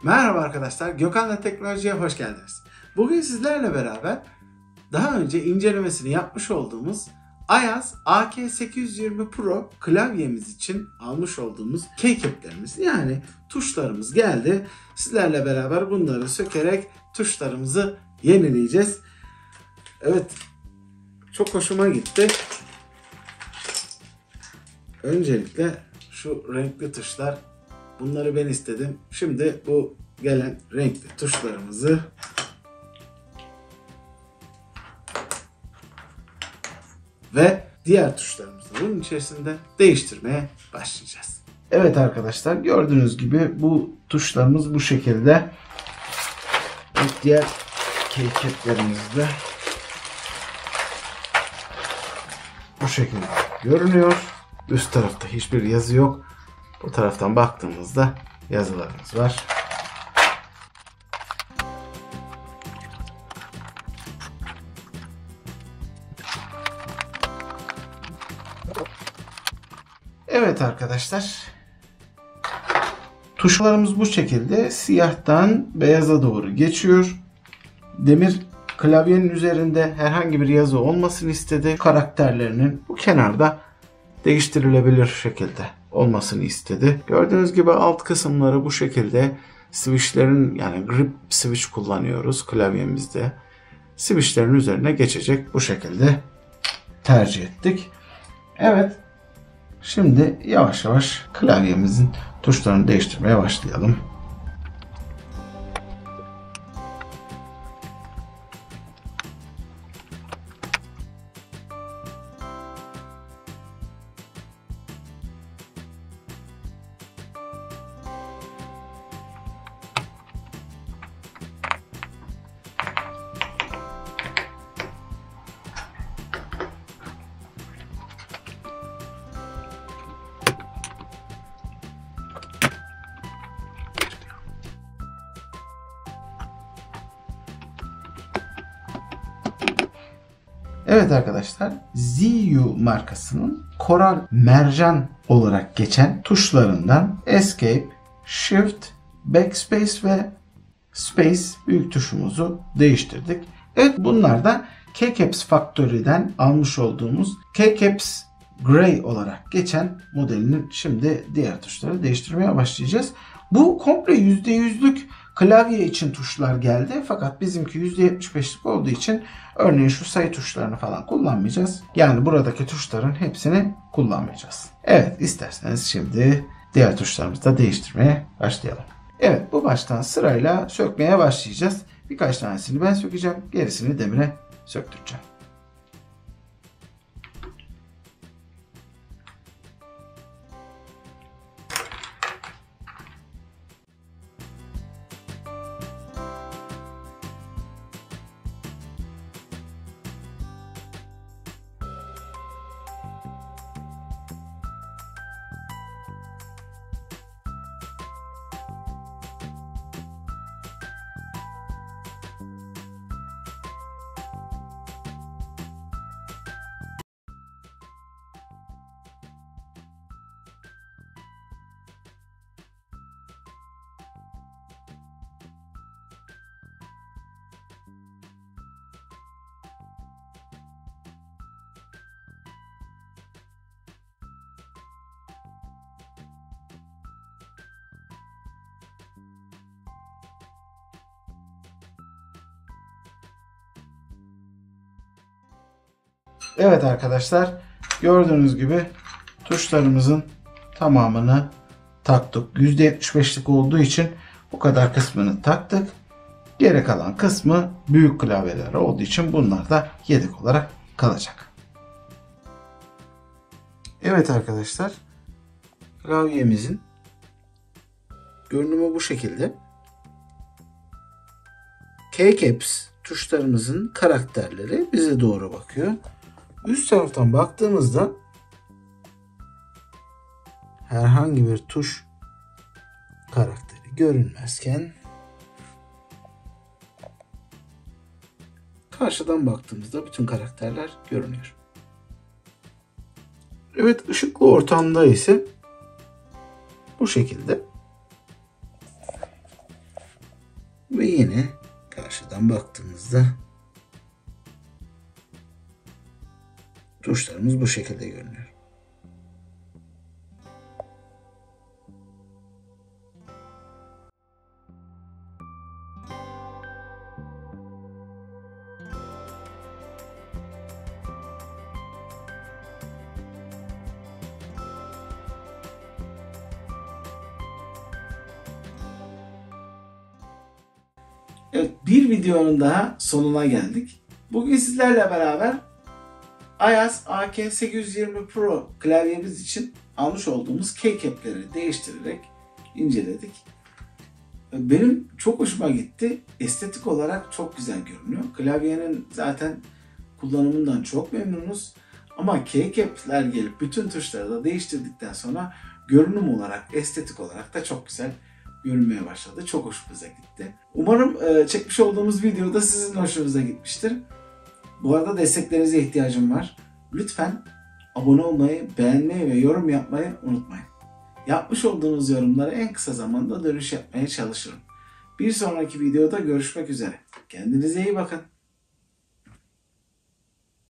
Merhaba arkadaşlar, Gökhan'la Teknoloji'ye hoş geldiniz. Bugün sizlerle beraber daha önce incelemesini yapmış olduğumuz Ayaz AK820 Pro klavyemiz için almış olduğumuz keycap'lerimiz yani tuşlarımız geldi. Sizlerle beraber bunları sökerek tuşlarımızı yenileyeceğiz. Evet, çok hoşuma gitti. Öncelikle şu renkli tuşlar, bunları ben istedim. Şimdi bu gelen renkli tuşlarımızı ve diğer tuşlarımızı bunun içerisinde değiştirmeye başlayacağız. Evet arkadaşlar, gördüğünüz gibi bu tuşlarımız bu şekilde. Diğer keycap'lerimiz de bu şekilde görünüyor. Üst tarafta hiçbir yazı yok. Bu taraftan baktığımızda yazılarımız var. Evet arkadaşlar, tuşlarımız bu şekilde siyahtan beyaza doğru geçiyor. Demir klavyenin üzerinde herhangi bir yazı olmasını istedi. Karakterlerinin bu kenarda değiştirilebilir şekilde olmasını istedi. Gördüğünüz gibi alt kısımları bu şekilde, switchlerin yani grip switch kullanıyoruz klavyemizde. Switchlerin üzerine geçecek bu şekilde tercih ettik. Evet. Şimdi yavaş yavaş klavyemizin tuşlarını değiştirmeye başlayalım. Evet arkadaşlar, ZU markasının Coral mercan olarak geçen tuşlarından Escape, Shift, Backspace ve Space büyük tuşumuzu değiştirdik. Evet, bunlar da Keycaps Factory'den almış olduğumuz Keycaps Grey olarak geçen modelinin şimdi diğer tuşları değiştirmeye başlayacağız. Bu komple %100'lük klavye için tuşlar geldi. Fakat bizimki %75'lik olduğu için örneğin şu sayı tuşlarını falan kullanmayacağız. Yani buradaki tuşların hepsini kullanmayacağız. Evet, isterseniz şimdi diğer tuşlarımızı da değiştirmeye başlayalım. Evet, bu baştan sırayla sökmeye başlayacağız. Birkaç tanesini ben sökeceğim. Gerisini Demir'e söktüreceğim. Evet arkadaşlar, gördüğünüz gibi tuşlarımızın tamamını taktık. %75'lik olduğu için bu kadar kısmını taktık. Geri kalan kısmı büyük klavyeler olduğu için bunlar da yedek olarak kalacak. Evet arkadaşlar, klavyemizin görünümü bu şekilde. Keycaps tuşlarımızın karakterleri bize doğru bakıyor. Üst taraftan baktığımızda herhangi bir tuş karakteri görünmezken karşıdan baktığımızda bütün karakterler görünüyor. Evet, ışıklı ortamda ise bu şekilde. yine karşıdan baktığımızda tuşlarımız bu şekilde görünüyor. Evet, bir videonun daha sonuna geldik. Bugün sizlerle beraber Ayaz AK820 Pro klavyemiz için almış olduğumuz keycap'leri değiştirerek inceledik. Benim çok hoşuma gitti. Estetik olarak çok güzel görünüyor. Klavyenin zaten kullanımından çok memnunuz. Ama keycap'ler gelip bütün tuşları da değiştirdikten sonra görünüm olarak, estetik olarak da çok güzel görünmeye başladı. Çok hoşumuza gitti. Umarım çekmiş olduğumuz video da sizin hoşunuza gitmiştir. Bu arada desteklerinize ihtiyacım var. Lütfen abone olmayı, beğenmeyi ve yorum yapmayı unutmayın. Yapmış olduğunuz yorumlara en kısa zamanda dönüş yapmaya çalışırım. Bir sonraki videoda görüşmek üzere. Kendinize iyi bakın.